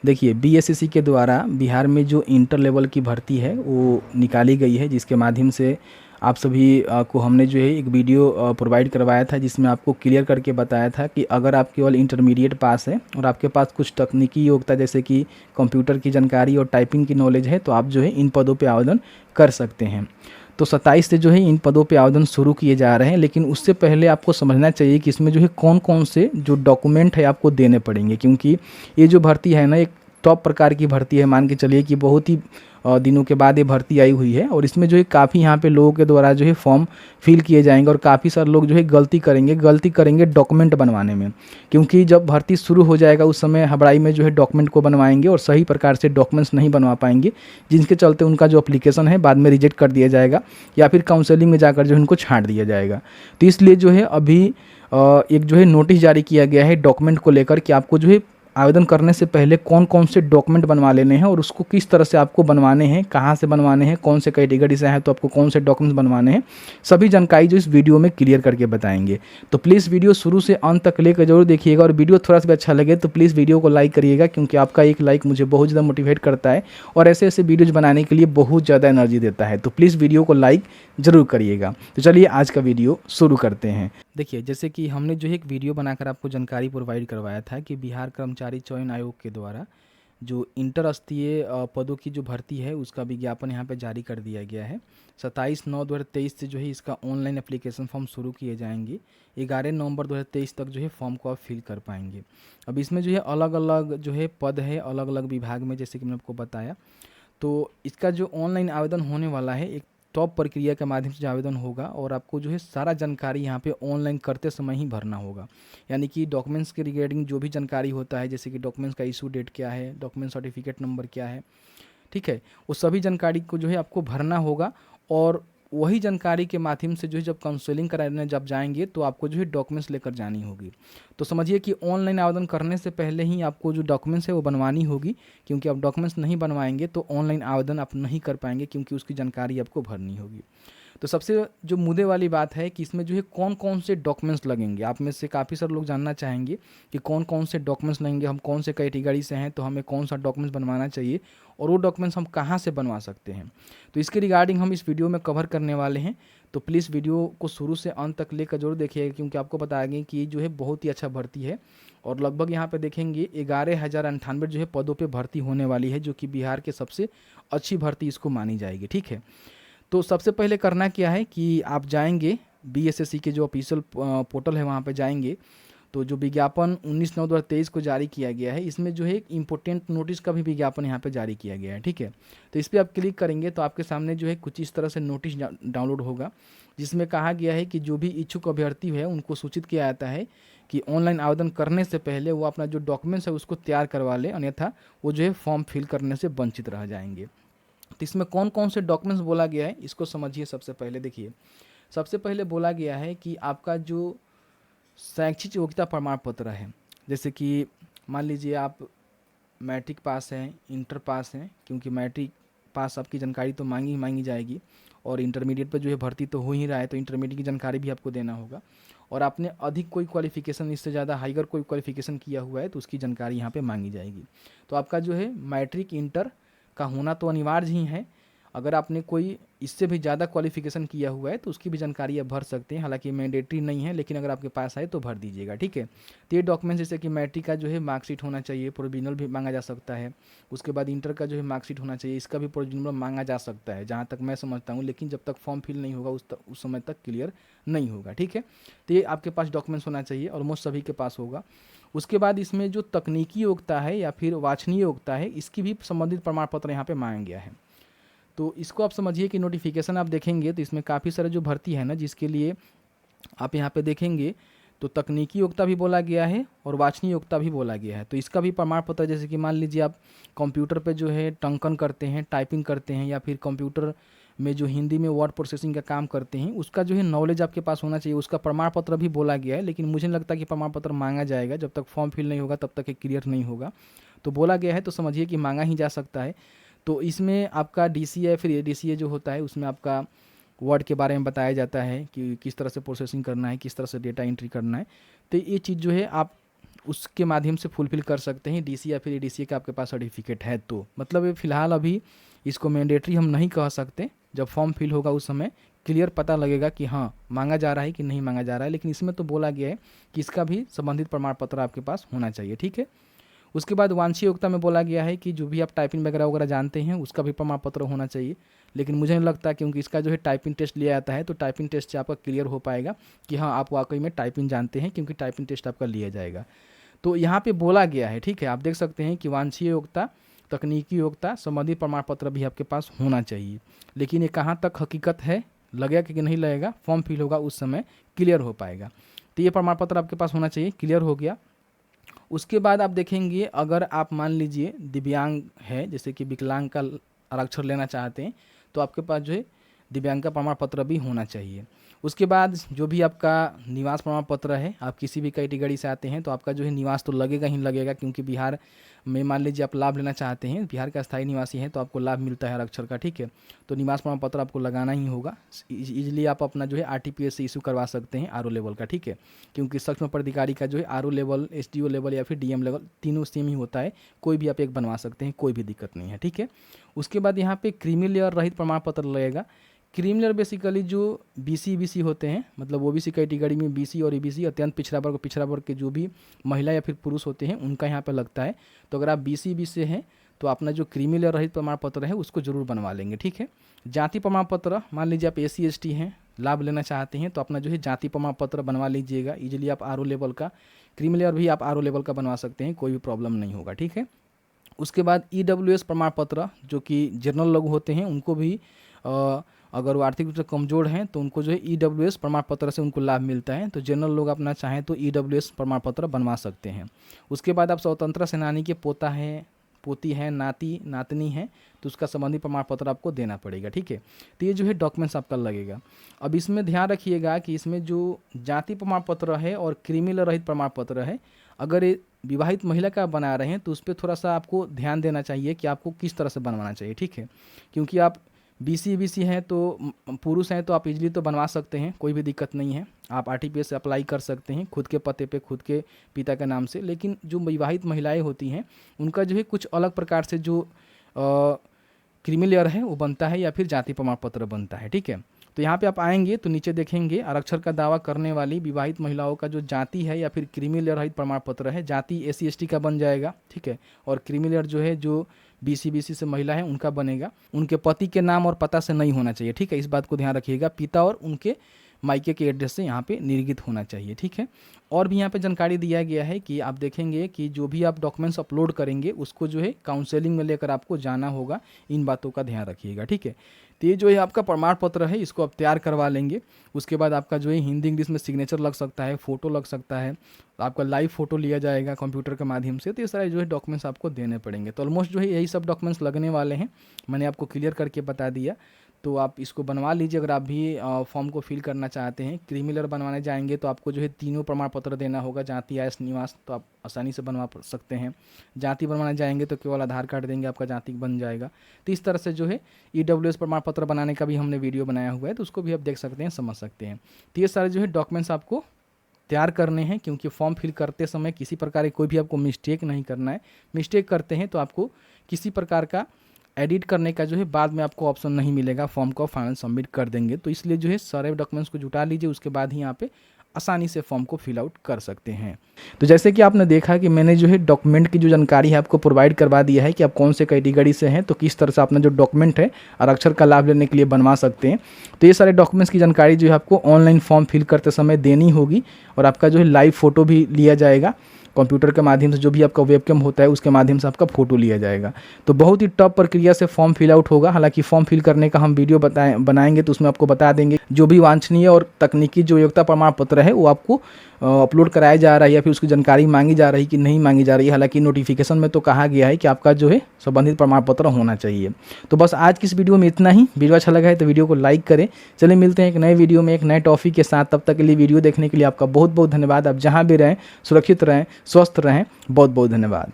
देखिए, बीएसएससी के द्वारा बिहार में जो इंटर लेवल की भर्ती है वो निकाली गई है, जिसके माध्यम से आप सभी को हमने जो है एक वीडियो प्रोवाइड करवाया था, जिसमें आपको क्लियर करके बताया था कि अगर आप केवल इंटरमीडिएट पास है और आपके पास कुछ तकनीकी योग्यता जैसे कि कंप्यूटर की जानकारी और टाइपिंग की नॉलेज है, तो आप जो है इन पदों पे आवेदन कर सकते हैं। तो 27 से जो है इन पदों पे आवेदन शुरू किए जा रहे हैं, लेकिन उससे पहले आपको समझना चाहिए कि इसमें जो है कौन कौन से जो डॉक्यूमेंट है आपको देने पड़ेंगे, क्योंकि ये जो भर्ती है ना, एक टॉप प्रकार की भर्ती है। मान के चलिए कि बहुत ही दिनों के बाद ये भर्ती आई हुई है, और इसमें जो है काफ़ी यहाँ पे लोगों के द्वारा जो है फॉर्म फिल किए जाएंगे, और काफ़ी सारे लोग जो है गलती करेंगे डॉक्यूमेंट बनवाने में, क्योंकि जब भर्ती शुरू हो जाएगा उस समय हड़बड़ाई में जो है डॉक्यूमेंट को बनवाएंगे और सही प्रकार से डॉक्यूमेंट्स नहीं बनवा पाएंगे, जिनके चलते उनका जो अप्लीकेशन है बाद में रिजेक्ट कर दिया जाएगा या फिर काउंसलिंग में जाकर जो है उनको छांट दिया जाएगा। तो इसलिए जो है अभी एक जो है नोटिस जारी किया गया है डॉक्यूमेंट को लेकर कि आपको जो है आवेदन करने से पहले कौन कौन से डॉक्यूमेंट बनवा लेने हैं और उसको किस तरह से आपको बनवाने हैं, कहाँ से बनवाने हैं, कौन से कैटेगरी से हैं तो आपको कौन से डॉक्यूमेंट्स बनवाने हैं, सभी जानकारी जो इस वीडियो में क्लियर करके बताएंगे। तो प्लीज़ वीडियो शुरू से अंत तक लेकर जरूर देखिएगा, और वीडियो थोड़ा सा भी अच्छा लगे तो प्लीज़ वीडियो को लाइक करिएगा, क्योंकि आपका एक लाइक मुझे बहुत ज़्यादा मोटिवेट करता है और ऐसे ऐसे वीडियोज़ बनाने के लिए बहुत ज़्यादा एनर्जी देता है। तो प्लीज़ वीडियो को लाइक ज़रूर करिएगा। तो चलिए आज का वीडियो शुरू करते हैं। देखिए, जैसे कि हमने जो है एक वीडियो बनाकर आपको जानकारी प्रोवाइड करवाया था कि बिहार कर्मचारी चयन आयोग के द्वारा जो इंटर स्तरीय पदों की जो भर्ती है उसका विज्ञापन यहाँ पे जारी कर दिया गया है। 27/9/2023 से जो है इसका ऑनलाइन एप्लीकेशन फॉर्म शुरू किए जाएंगे। 11 नवंबर 2023 तक जो है फॉर्म को आप फिल कर पाएंगे। अब इसमें जो है अलग अलग जो है पद है अलग अलग विभाग में, जैसे कि मैंने आपको बताया। तो इसका जो ऑनलाइन आवेदन होने वाला है एक टॉप प्रक्रिया के माध्यम से जो आवेदन होगा, और आपको जो है सारा जानकारी यहाँ पे ऑनलाइन करते समय ही भरना होगा। यानी कि डॉक्यूमेंट्स के रिगार्डिंग जो भी जानकारी होता है, जैसे कि डॉक्यूमेंट्स का इशू डेट क्या है, डॉक्यूमेंट सर्टिफिकेट नंबर क्या है, ठीक है, वो सभी जानकारी को जो है आपको भरना होगा। और वही जानकारी के माध्यम से जो है जब काउंसलिंग कराने जब जाएंगे तो आपको जो है डॉक्यूमेंट्स लेकर जानी होगी। तो समझिए कि ऑनलाइन आवेदन करने से पहले ही आपको जो डॉक्यूमेंट्स है वो बनवानी होगी, क्योंकि आप डॉक्यूमेंट्स नहीं बनवाएंगे तो ऑनलाइन आवेदन आप नहीं कर पाएंगे, क्योंकि उसकी जानकारी आपको भरनी होगी। तो सबसे जो मुद्दे वाली बात है कि इसमें जो है कौन कौन से डॉक्यूमेंट्स लगेंगे। आप में से काफ़ी सारे लोग जानना चाहेंगे कि कौन कौन से डॉक्यूमेंट्स लगेंगे, हम कौन से कैटेगरी से हैं तो हमें कौन सा डॉक्यूमेंट्स बनवाना चाहिए और वो डॉक्यूमेंट्स हम कहाँ से बनवा सकते हैं। तो इसके रिगार्डिंग हम इस वीडियो में कवर करने वाले हैं। तो प्लीज़ वीडियो को शुरू से अंत तक लेकर जरूर देखिएगा, क्योंकि आपको बताएंगे कि जो है बहुत ही अच्छा भर्ती है, और लगभग यहाँ पे देखेंगे 11,098 जो है पदों पे भर्ती होने वाली है, जो कि बिहार के सबसे अच्छी भर्ती इसको मानी जाएगी। ठीक है, तो सबसे पहले करना क्या है कि आप जाएंगे बीएसएससी के जो ऑफिशियल पोर्टल है वहाँ पे जाएंगे। तो जो विज्ञापन 19/9/2023 को जारी किया गया है, इसमें जो है एक इम्पोर्टेंट नोटिस का भी विज्ञापन यहाँ पे जारी किया गया है। ठीक है, तो इस पर आप क्लिक करेंगे तो आपके सामने जो है कुछ इस तरह से नोटिस डाउनलोड होगा, जिसमें कहा गया है कि जो भी इच्छुक अभ्यर्थी है उनको सूचित किया जाता है कि ऑनलाइन आवेदन करने से पहले वो अपना जो डॉक्यूमेंट्स है उसको तैयार करवा ले, अन्यथा वो जो है फॉर्म फिल करने से वंचित रह जाएंगे। तो इसमें कौन कौन से डॉक्यूमेंट्स बोला गया है इसको समझिए। सबसे पहले देखिए, सबसे पहले बोला गया है कि आपका जो शैक्षिक योग्यता प्रमाण पत्र है, जैसे कि मान लीजिए आप मैट्रिक पास हैं, इंटर पास हैं, क्योंकि मैट्रिक पास आपकी जानकारी तो मांगी ही मांगी जाएगी, और इंटरमीडिएट पर जो है भर्ती तो हो ही रहा है तो इंटरमीडिएट की जानकारी भी आपको देना होगा, और आपने अधिक कोई क्वालिफिकेशन इससे ज़्यादा हाइगर कोई क्वालिफिकेशन किया हुआ है तो उसकी जानकारी यहाँ पे मांगी जाएगी। तो आपका जो है मैट्रिक इंटर का होना तो अनिवार्य ही है। अगर आपने कोई इससे भी ज़्यादा क्वालिफिकेशन किया हुआ है तो उसकी भी जानकारी आप भर सकते हैं, हालांकि मैंडेटरी नहीं है, लेकिन अगर आपके पास आए तो भर दीजिएगा। ठीक है, तो ये डॉक्यूमेंट्स जैसे कि मैट्रिक का जो है मार्कशीट होना चाहिए, प्रोविजनल भी मांगा जा सकता है। उसके बाद इंटर का जो है मार्कशीट होना चाहिए, इसका भी प्रोविजनल मांगा जा सकता है जहाँ तक मैं समझता हूँ, लेकिन जब तक फॉर्म फिल नहीं होगा उस समय तक क्लियर नहीं होगा। ठीक है, तो ये आपके पास डॉक्यूमेंट्स होना चाहिए, ऑलमोस्ट सभी के पास होगा। उसके बाद इसमें जो तकनीकी योग्यता है या फिर वांछनीय योग्यता है, इसकी भी संबंधित प्रमाण पत्र यहाँ पे मांगा गया है। तो इसको आप समझिए कि नोटिफिकेशन आप देखेंगे तो इसमें काफ़ी सारे जो भर्ती है ना, जिसके लिए आप यहाँ पे देखेंगे तो तकनीकी योग्यता भी बोला गया है और वांछनीय योग्यता भी बोला गया है। तो इसका भी प्रमाण पत्र, जैसे कि मान लीजिए आप कंप्यूटर पे जो है टंकन करते हैं, टाइपिंग करते हैं, या फिर कंप्यूटर में जो हिंदी में वर्ड प्रोसेसिंग का काम करते हैं, उसका जो है नॉलेज आपके पास होना चाहिए, उसका प्रमाण पत्र भी बोला गया है। लेकिन मुझे नहीं लगता कि प्रमाण पत्र मांगा जाएगा, जब तक फॉर्म फिल नहीं होगा तब तक ये क्लियर नहीं होगा। तो बोला गया है तो समझिए कि मांगा ही जा सकता है। तो इसमें आपका डीसीए फिर एडीसीए जो होता है उसमें आपका वर्ड के बारे में बताया जाता है कि किस तरह से प्रोसेसिंग करना है, किस तरह से डेटा एंट्री करना है। तो ये चीज़ जो है आप उसके माध्यम से फुलफ़िल कर सकते हैं, डीसी या फिर एडीसीए का आपके पास सर्टिफिकेट है तो। मतलब ये फ़िलहाल अभी इसको मैंडेटरी हम नहीं कह सकते, जब फॉर्म फिल होगा उस समय क्लियर पता लगेगा कि हाँ मांगा जा रहा है कि नहीं मांगा जा रहा है। लेकिन इसमें तो बोला गया है कि इसका भी संबंधित प्रमाण पत्र आपके पास होना चाहिए, ठीक है। उसके बाद वांछनीय योग्यता में बोला गया है कि जो भी आप टाइपिंग वगैरह वगैरह जानते हैं उसका भी प्रमाण पत्र होना चाहिए। लेकिन मुझे नहीं लगता, क्योंकि इसका जो है टाइपिंग टेस्ट लिया जाता है, तो टाइपिंग टेस्ट से आपका क्लियर हो पाएगा कि हाँ आप वाकई में टाइपिंग जानते हैं, क्योंकि टाइपिंग टेस्ट आपका लिया जाएगा। तो यहाँ पे बोला गया है, ठीक है, आप देख सकते हैं कि वांछनीय योग्यता, तकनीकी योग्यता, संबंधित प्रमाण पत्र भी आपके पास होना चाहिए। लेकिन ये कहाँ तक हकीकत है, लगेगा कि नहीं लगेगा, फॉर्म फिल होगा उस समय क्लियर हो पाएगा। तो ये प्रमाण पत्र आपके पास होना चाहिए, क्लियर हो गया। उसके बाद आप देखेंगे, अगर आप मान लीजिए दिव्यांग है, जैसे कि विकलांग का आरक्षण लेना चाहते हैं, तो आपके पास जो है दिव्यांग का प्रमाण पत्र भी होना चाहिए। उसके बाद जो भी आपका निवास प्रमाण पत्र है, आप किसी भी कैटेगरी से आते हैं तो आपका जो है निवास तो लगेगा ही लगेगा, क्योंकि बिहार में मान लीजिए आप लाभ लेना चाहते हैं, बिहार का स्थायी निवासी हैं तो आपको लाभ मिलता है आरक्षण का, ठीक है। तो निवास प्रमाण पत्र आपको लगाना ही होगा। इजीली आप अपना जो है आरटीपीएस से इशू करवा सकते हैं आरओ लेवल का, ठीक है, क्योंकि सक्षम पदाधिकारी का जो है आरओ लेवल, एसडीओ लेवल या फिर डीएम लेवल तीनों सेम ही होता है, कोई भी आप एक बनवा सकते हैं, कोई भी दिक्कत नहीं है, ठीक है। उसके बाद यहाँ पे क्रीमी लेयर रहित प्रमाण पत्र लगेगा। क्रीमी लेयर बेसिकली जो बीसी होते हैं, मतलब ओबीसी कैटेगरी में बीसी और ईबीसी, अत्यंत पिछड़ा वर्ग के जो भी महिला या फिर पुरुष होते हैं उनका यहाँ पे लगता है। तो अगर आप बीसी से हैं तो अपना जो क्रीमी लेयर रहित प्रमाण पत्र है उसको जरूर बनवा लेंगे, ठीक है। जाति प्रमाण पत्र, मान लीजिए आप एससी एसटी हैं, लाभ लेना चाहते हैं, तो अपना जो है जाति प्रमाण पत्र बनवा लीजिएगा। इजीली आप आरओ लेवल का, क्रीमी लेयर भी आप आरओ लेवल का बनवा सकते हैं, कोई भी प्रॉब्लम नहीं होगा, ठीक है। उसके बाद ईडब्ल्यूएस प्रमाण पत्र, जो कि जनरल लोग होते हैं उनको भी अगर वो आर्थिक रूप से कमजोर हैं तो उनको जो है ईडब्ल्यूएस प्रमाण पत्र से उनको लाभ मिलता है। तो जनरल लोग अपना चाहें तो ईडब्ल्यूएस प्रमाण पत्र बनवा सकते हैं। उसके बाद आप स्वतंत्रता सेनानी के पोता है, पोती है, नाती नातनी है, तो उसका संबंधी प्रमाण पत्र आपको देना पड़ेगा, ठीक है। तो ये जो है डॉक्यूमेंट्स आपका लगेगा। अब इसमें ध्यान रखिएगा कि इसमें जो जाति प्रमाण पत्र है और क्रीमी लेयर रहित प्रमाण पत्र है, अगर ये विवाहित महिला का बना रहे हैं तो उस पर थोड़ा सा आपको ध्यान देना चाहिए कि आपको किस तरह से बनवाना चाहिए, ठीक है। क्योंकि आप बीसी हैं तो पुरुष हैं तो आप इजीली तो बनवा सकते हैं, कोई भी दिक्कत नहीं है, आप आरटीपीएस से अप्लाई कर सकते हैं खुद के पते पे, खुद के पिता के नाम से। लेकिन जो विवाहित महिलाएं होती हैं उनका जो है कुछ अलग प्रकार से जो क्रीमी लेयर है वो बनता है या फिर जाति प्रमाण पत्र बनता है, ठीक है। तो यहाँ पे आप आएंगे तो नीचे देखेंगे आरक्षण का दावा करने वाली विवाहित महिलाओं का जो जाति है या फिर क्रीमी लेयर रहित प्रमाण पत्र है, जाति एससी एसटी का बन जाएगा, ठीक है। और क्रीमी लेयर जो है जो बीसी से महिला है उनका बनेगा, उनके पति के नाम और पता से नहीं होना चाहिए, ठीक है। इस बात को ध्यान रखिएगा, पिता और उनके मायके के एड्रेस से यहाँ पे निर्गत होना चाहिए, ठीक है। और भी यहाँ पे जानकारी दिया गया है कि आप देखेंगे कि जो भी आप डॉक्यूमेंट्स अपलोड करेंगे उसको जो है काउंसलिंग में लेकर आपको जाना होगा, इन बातों का ध्यान रखिएगा, ठीक है। तो ये जो है आपका प्रमाण पत्र है, इसको आप तैयार करवा लेंगे। उसके बाद आपका जो है हिंदी इंग्लिश में सिग्नेचर लग सकता है, फ़ोटो लग सकता है, आपका लाइव फ़ोटो लिया जाएगा कंप्यूटर के माध्यम से। तो ये सारे जो है डॉक्यूमेंट्स आपको देने पड़ेंगे। तो ऑलमोस्ट जो है यही सब डॉक्यूमेंट्स लगने वाले हैं, मैंने आपको क्लियर करके बता दिया। तो आप इसको बनवा लीजिए अगर आप भी फॉर्म को फिल करना चाहते हैं। क्रीमी लेयर बनवाने जाएंगे तो आपको जो है तीनों प्रमाण पत्र देना होगा, जाति, आय, निवास, तो आप आसानी से बनवा सकते हैं। जाति बनवाने जाएंगे तो केवल आधार कार्ड देंगे, आपका जाति बन जाएगा। तो इस तरह से जो है ईडब्ल्यूएस प्रमाण पत्र बनाने का भी हमने वीडियो बनाया हुआ है, तो उसको भी आप देख सकते हैं, समझ सकते हैं। तो ये सारे जो है डॉक्यूमेंट्स आपको तैयार करने हैं, क्योंकि फॉर्म फिल करते समय किसी प्रकार की कोई भी आपको मिस्टेक नहीं करना है। मिस्टेक करते हैं तो आपको किसी प्रकार का एडिट करने का जो है बाद में आपको ऑप्शन नहीं मिलेगा, फॉर्म को फाइनल सबमिट कर देंगे। तो इसलिए जो है सारे डॉक्यूमेंट्स को जुटा लीजिए, उसके बाद ही यहाँ पे आसानी से फॉर्म को फिल आउट कर सकते हैं। तो जैसे कि आपने देखा कि मैंने जो है डॉक्यूमेंट की जो जानकारी है आपको प्रोवाइड करवा दिया है कि आप कौन से कैटेगरी से हैं, तो किस तरह से अपना जो डॉक्यूमेंट है आरक्षण का लाभ लेने के लिए बनवा सकते हैं। तो ये सारे डॉक्यूमेंट्स की जानकारी जो है आपको ऑनलाइन फॉर्म फिल करते समय देनी होगी, और आपका जो है लाइव फ़ोटो भी लिया जाएगा कंप्यूटर के माध्यम से, जो भी आपका वेबकैम होता है उसके माध्यम से आपका फोटो लिया जाएगा। तो बहुत ही टफ प्रक्रिया से फॉर्म फिल आउट होगा। हालांकि फॉर्म फिल करने का हम वीडियो बनाएंगे तो उसमें आपको बता देंगे जो भी वांछनीय और तकनीकी जो योग्यता प्रमाण पत्र है वो आपको अपलोड कराया जा रहा है या फिर उसकी जानकारी मांगी जा रही है कि नहीं मांगी जा रही है। हालांकि नोटिफिकेशन में तो कहा गया है कि आपका जो है संबंधित प्रमाण पत्र होना चाहिए। तो बस आज की इस वीडियो में इतना ही। वीडियो अच्छा लगा है तो वीडियो को लाइक करें। चलिए मिलते हैं एक नए वीडियो में एक नए टॉपिक के साथ। तब तक के लिए वीडियो देखने के लिए आपका बहुत बहुत धन्यवाद। आप जहाँ भी रहें सुरक्षित रहें, स्वस्थ रहें। बहुत बहुत धन्यवाद।